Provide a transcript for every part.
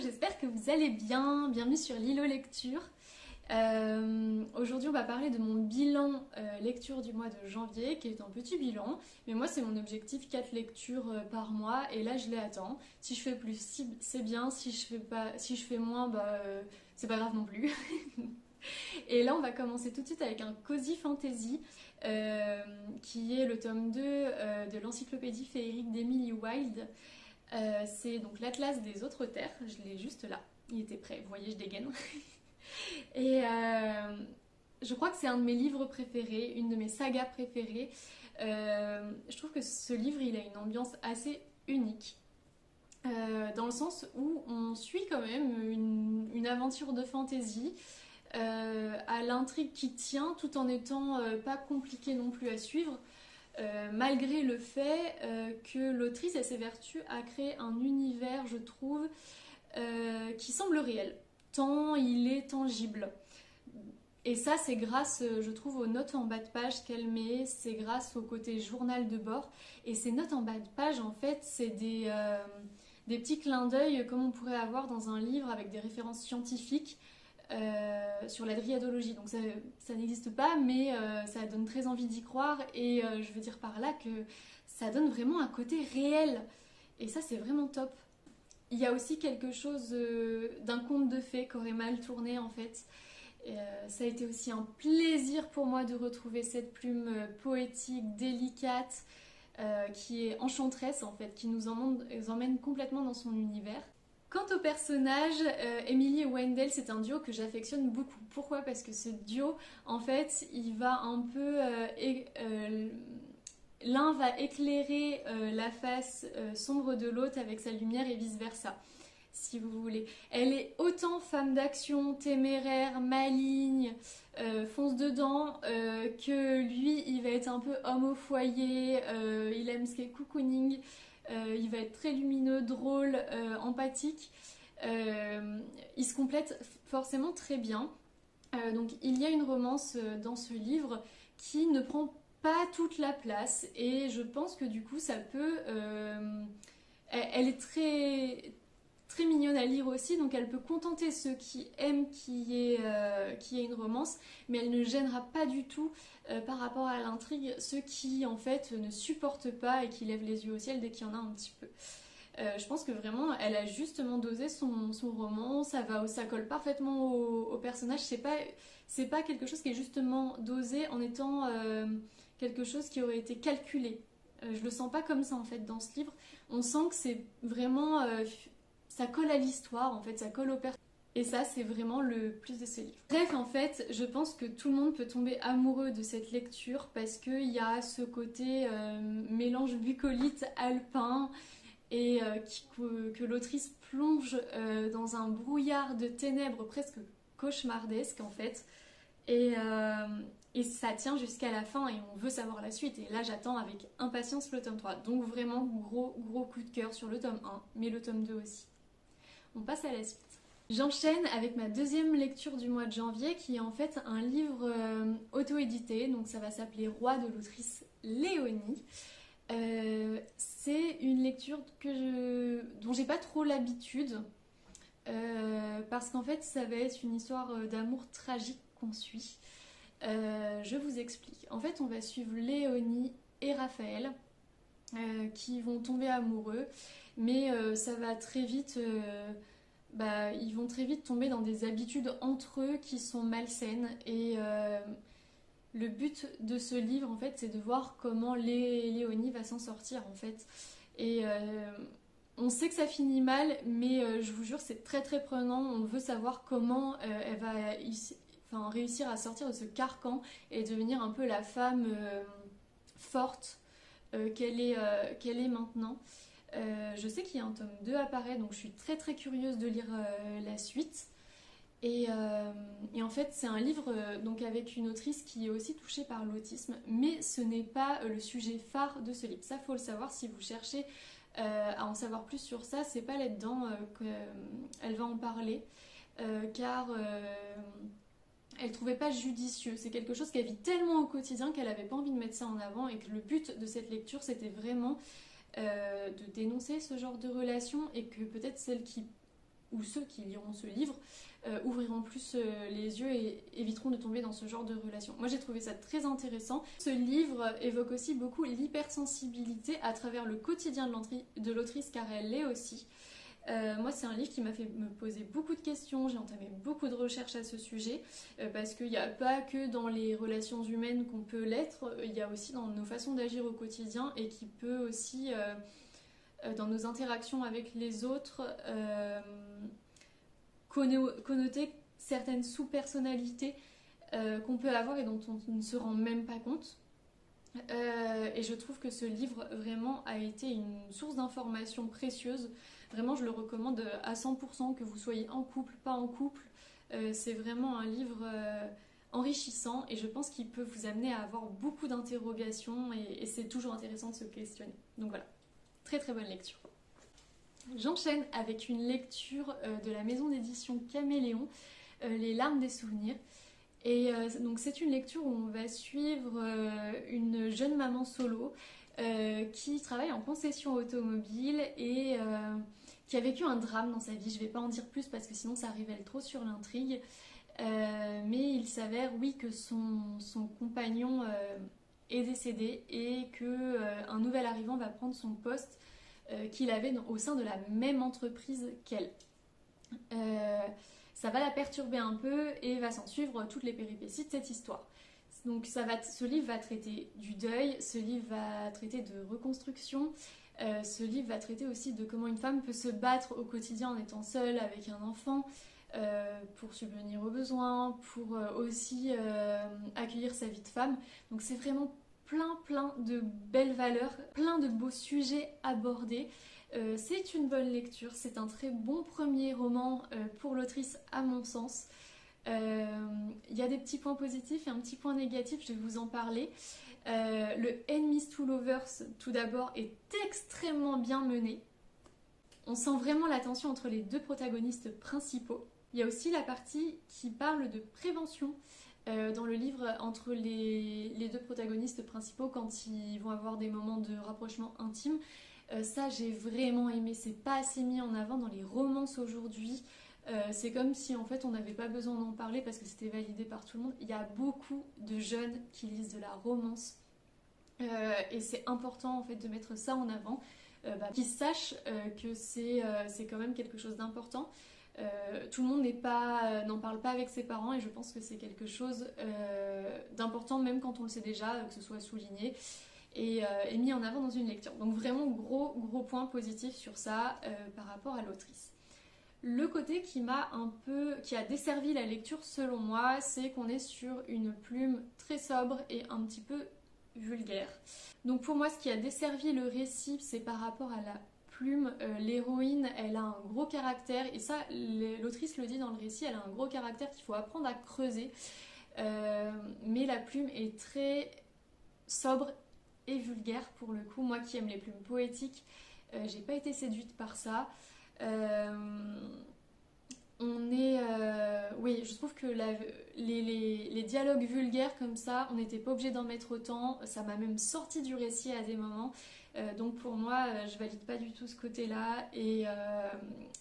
j'espère que vous allez bien. Bienvenue sur Lilo Lecture. Aujourd'hui, on va parler de mon bilan lecture du mois de janvier, qui est un petit bilan. Mais moi, c'est mon objectif, 4 lectures par mois, et là, je les attends. Si je fais plus, c'est bien. Si je fais moins, c'est pas grave non plus. Et là, on va commencer tout de suite avec un Cozy Fantasy, qui est le tome 2 de l'encyclopédie féerique d'Emily Wilde. C'est donc l'Atlas des autres terres, je l'ai juste là, il était prêt, vous voyez je dégaine. Et je crois que c'est un de mes livres préférés, une de mes sagas préférées. Je trouve que ce livre il a une ambiance assez unique. Dans le sens où on suit quand même une aventure de fantasy à l'intrigue qui tient tout en étant pas compliqué non plus à suivre. Malgré le fait que l'autrice s'évertue à créer un univers, je trouve, qui semble réel, tant il est tangible. Et ça, c'est grâce, je trouve, aux notes en bas de page qu'elle met, c'est grâce au côté journal de bord. Et ces notes en bas de page, en fait, c'est des petits clins d'œil comme on pourrait avoir dans un livre avec des références scientifiques. Sur la dryadologie, donc ça n'existe pas, mais ça donne très envie d'y croire, et je veux dire par là que ça donne vraiment un côté réel, et ça c'est vraiment top. Il y a aussi quelque chose d'un conte de fées qui aurait mal tourné en fait. Ça a été aussi un plaisir pour moi de retrouver cette plume poétique, délicate, qui est enchanteresse en fait, qui nous emmène complètement dans son univers. Quant au personnage, Emily et Wendell, c'est un duo que j'affectionne beaucoup. Pourquoi ? Parce que ce duo, en fait, il va un peu... l'un va éclairer la face sombre de l'autre avec sa lumière et vice-versa, si vous voulez. Elle est autant femme d'action, téméraire, maligne, fonce dedans, que lui, il va être un peu homme au foyer, il aime ce qui est cocooning. Il va être très lumineux, drôle, empathique. Il se complète forcément très bien. Donc il y a une romance dans ce livre qui ne prend pas toute la place, et je pense que du coup ça peut... elle est très, très mignonne à lire aussi, donc elle peut contenter ceux qui aiment qu'il y ait une romance, mais elle ne gênera pas du tout par rapport à l'intrigue ceux qui en fait ne supportent pas et qui lèvent les yeux au ciel dès qu'il y en a un petit peu. Je pense que vraiment elle a justement dosé son roman, ça colle parfaitement au personnage, c'est pas quelque chose qui est justement dosé en étant quelque chose qui aurait été calculé. Je le sens pas comme ça en fait dans ce livre, on sent que c'est vraiment... ça colle à l'histoire, en fait, ça colle au personnage. Et ça, c'est vraiment le plus de ce livre. Bref, en fait, je pense que tout le monde peut tomber amoureux de cette lecture parce qu'il y a ce côté mélange bucolite alpin, et que l'autrice plonge dans un brouillard de ténèbres presque cauchemardesque, en fait. Et ça tient jusqu'à la fin et on veut savoir la suite. Et là, j'attends avec impatience le tome 3. Donc vraiment, gros coup de cœur sur le tome 1, mais le tome 2 aussi. On passe à la suite. J'enchaîne avec ma deuxième lecture du mois de janvier, qui est en fait un livre auto-édité, donc ça va s'appeler Roi, de l'autrice Léonie. C'est une lecture dont j'ai pas trop l'habitude, parce qu'en fait ça va être une histoire d'amour tragique qu'on suit. Je vous explique. En fait on va suivre Léonie et Raphaël qui vont tomber amoureux, mais ça va très vite... ils vont très vite tomber dans des habitudes entre eux qui sont malsaines, et le but de ce livre en fait c'est de voir comment Léonie va s'en sortir en fait, et on sait que ça finit mal, mais je vous jure c'est très très prenant, on veut savoir comment elle va réussir à sortir de ce carcan et devenir un peu la femme forte qu'elle est maintenant. Je sais qu'il y a un tome 2 apparaît, donc je suis très très curieuse de lire la suite. Et en fait, c'est un livre donc avec une autrice qui est aussi touchée par l'autisme, mais ce n'est pas le sujet phare de ce livre. Ça, faut le savoir si vous cherchez à en savoir plus sur ça. C'est pas là-dedans qu'elle va en parler, car elle trouvait pas judicieux. C'est quelque chose qu'elle vit tellement au quotidien qu'elle avait pas envie de mettre ça en avant, et que le but de cette lecture, c'était vraiment de dénoncer ce genre de relation, et que peut-être celles qui ou ceux qui liront ce livre ouvriront plus les yeux et éviteront de tomber dans ce genre de relation. Moi j'ai trouvé ça très intéressant. Ce livre évoque aussi beaucoup l'hypersensibilité à travers le quotidien de l'autrice, car elle l'est aussi. Moi c'est un livre qui m'a fait me poser beaucoup de questions, j'ai entamé beaucoup de recherches à ce sujet, parce qu'il n'y a pas que dans les relations humaines qu'on peut l'être, il y a aussi dans nos façons d'agir au quotidien et qui peut aussi, dans nos interactions avec les autres, connoter certaines sous-personnalités qu'on peut avoir et dont on ne se rend même pas compte. Et je trouve que ce livre vraiment a été une source d'information précieuse. Vraiment, je le recommande à 100%, que vous soyez en couple, pas en couple. C'est vraiment un livre enrichissant et je pense qu'il peut vous amener à avoir beaucoup d'interrogations et c'est toujours intéressant de se questionner. Donc voilà, très très bonne lecture. J'enchaîne avec une lecture de la maison d'édition Caméléon, Les larmes des souvenirs. Et donc c'est une lecture où on va suivre une jeune maman solo qui travaille en concession automobile et qui a vécu un drame dans sa vie. Je ne vais pas en dire plus parce que sinon ça révèle trop sur l'intrigue. Mais il s'avère, oui, que son compagnon est décédé et qu'un nouvel arrivant va prendre son poste qu'il avait au sein de la même entreprise qu'elle. Ça va la perturber un peu et va s'en suivre toutes les péripéties de cette histoire. Donc ce livre va traiter du deuil, ce livre va traiter de reconstruction, ce livre va traiter aussi de comment une femme peut se battre au quotidien en étant seule avec un enfant, pour subvenir aux besoins, pour aussi accueillir sa vie de femme. Donc c'est vraiment plein de belles valeurs, plein de beaux sujets abordés. C'est une bonne lecture, c'est un très bon premier roman pour l'autrice à mon sens. Il y a des petits points positifs et un petit point négatif, je vais vous en parler. Le Enemies to Lovers, tout d'abord, est extrêmement bien mené. On sent vraiment la tension entre les deux protagonistes principaux. Il y a aussi la partie qui parle de prévention dans le livre entre les deux protagonistes principaux quand ils vont avoir des moments de rapprochement intime. Ça j'ai vraiment aimé, c'est pas assez mis en avant dans les romances aujourd'hui. C'est comme si en fait on n'avait pas besoin d'en parler parce que c'était validé par tout le monde. Il y a beaucoup de jeunes qui lisent de la romance et c'est important en fait de mettre ça en avant, qu'ils sachent que c'est quand même quelque chose d'important. Tout le monde n'en parle pas avec ses parents et je pense que c'est quelque chose d'important même quand on le sait déjà, que ce soit souligné et mis en avant dans une lecture. Donc vraiment gros point positif sur ça par rapport à l'autrice. Le côté qui a desservi la lecture selon moi, c'est qu'on est sur une plume très sobre et un petit peu vulgaire. Donc pour moi ce qui a desservi le récit, c'est par rapport à la plume. L'héroïne, elle a un gros caractère et ça l'autrice le dit dans le récit, elle a un gros caractère qu'il faut apprendre à creuser. Mais la plume est très sobre et vulgaire pour le coup. Moi qui aime les plumes poétiques, j'ai pas été séduite par ça. Oui, je trouve que les dialogues vulgaires comme ça, on n'était pas obligé d'en mettre autant. Ça m'a même sorti du récit à des moments. Donc pour moi, je valide pas du tout ce côté-là. Et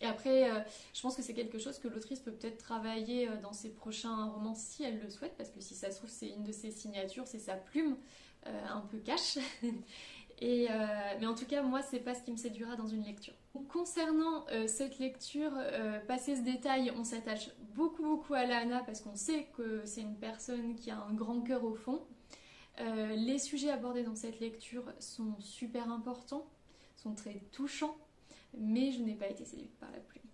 après, je pense que c'est quelque chose que l'autrice peut peut-être travailler dans ses prochains romans si elle le souhaite, parce que si ça se trouve, c'est une de ses signatures, c'est sa plume un peu cash. Mais en tout cas, moi, c'est pas ce qui me séduira dans une lecture. Concernant cette lecture, passé ce détail, on s'attache beaucoup à Lana parce qu'on sait que c'est une personne qui a un grand cœur au fond. Les sujets abordés dans cette lecture sont super importants, sont très touchants, mais je n'ai pas été séduite par la plume.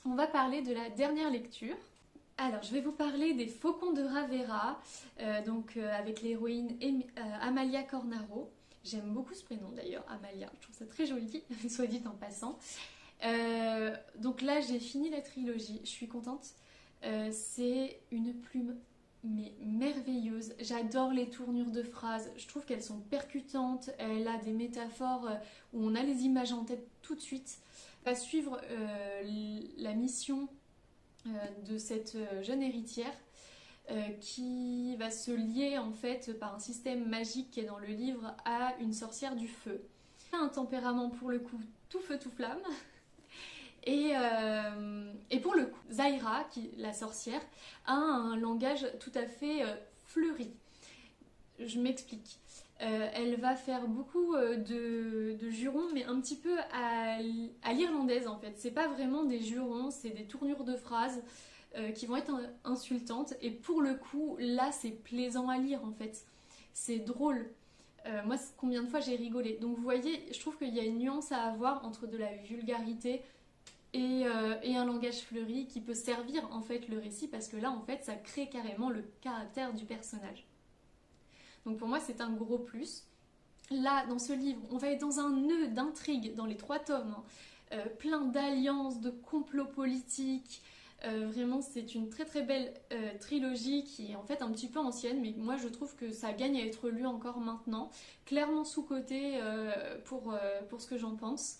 On va parler de la dernière lecture. Alors, je vais vous parler des Faucons de Ravera, avec l'héroïne Amalia Cornaro. J'aime beaucoup ce prénom d'ailleurs, Amalia, je trouve ça très joli, soit dit en passant. Donc là, j'ai fini la trilogie, je suis contente. C'est une plume mais merveilleuse. J'adore les tournures de phrases, je trouve qu'elles sont percutantes, elle a des métaphores où on a les images en tête tout de suite. On va suivre la mission de cette jeune héritière qui va se lier en fait par un système magique qui est dans le livre à une sorcière du feu. Elle a un tempérament pour le coup tout feu tout flamme Et pour le coup, Zaira, la sorcière, a un langage tout à fait fleuri. Je m'explique. Elle va faire beaucoup de jurons, mais un petit peu à l'irlandaise en fait. C'est pas vraiment des jurons, c'est des tournures de phrases qui vont être insultantes. Et pour le coup, là, c'est plaisant à lire en fait. C'est drôle. Moi, combien de fois j'ai rigolé. Donc vous voyez, je trouve qu'il y a une nuance à avoir entre de la vulgarité et un langage fleuri qui peut servir en fait le récit, parce que là, en fait, ça crée carrément le caractère du personnage. Donc pour moi, c'est un gros plus. Là, dans ce livre, on va être dans un nœud d'intrigue dans les 3 tomes, hein. Plein d'alliances, de complots politiques. Vraiment, c'est une très très belle trilogie qui est en fait un petit peu ancienne, mais moi je trouve que ça gagne à être lu encore maintenant. Clairement sous-coté pour ce que j'en pense.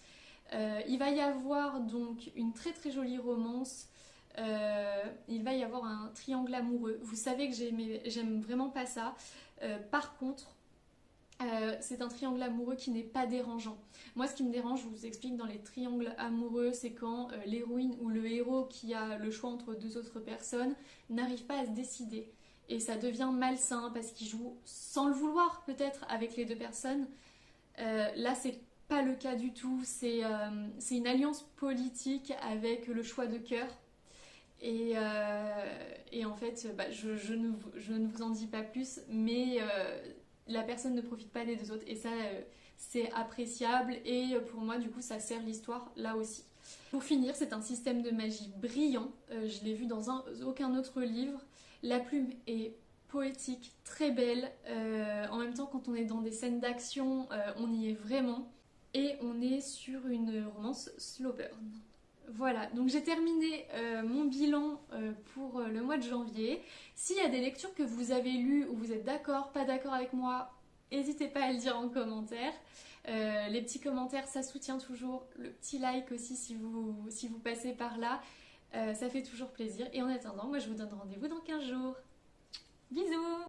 Il va y avoir donc une très très jolie romance. Il va y avoir un triangle amoureux. Vous savez que j'aime vraiment pas ça. Par contre, c'est un triangle amoureux qui n'est pas dérangeant. Moi, ce qui me dérange, je vous explique, dans les triangles amoureux, c'est quand l'héroïne ou le héros qui a le choix entre 2 autres personnes n'arrive pas à se décider. Et ça devient malsain parce qu'il joue sans le vouloir, peut-être, avec les 2 personnes. Là, c'est pas le cas du tout. C'est une alliance politique avec le choix de cœur. Et en fait, je ne vous en dis pas plus, mais la personne ne profite pas des 2 autres. Et ça, c'est appréciable. Et pour moi, du coup, ça sert l'histoire là aussi. Pour finir, c'est un système de magie brillant. Je l'ai vu dans aucun autre livre. La plume est poétique, très belle. En même temps, quand on est dans des scènes d'action, on y est vraiment. Et on est sur une romance slow burn. Voilà, donc j'ai terminé mon bilan pour le mois de janvier. S'il y a des lectures que vous avez lues ou vous êtes d'accord, pas d'accord avec moi, n'hésitez pas à le dire en commentaire. Les petits commentaires, ça soutient toujours. Le petit like aussi si vous passez par là, ça fait toujours plaisir. Et en attendant, moi je vous donne rendez-vous dans 15 jours. Bisous!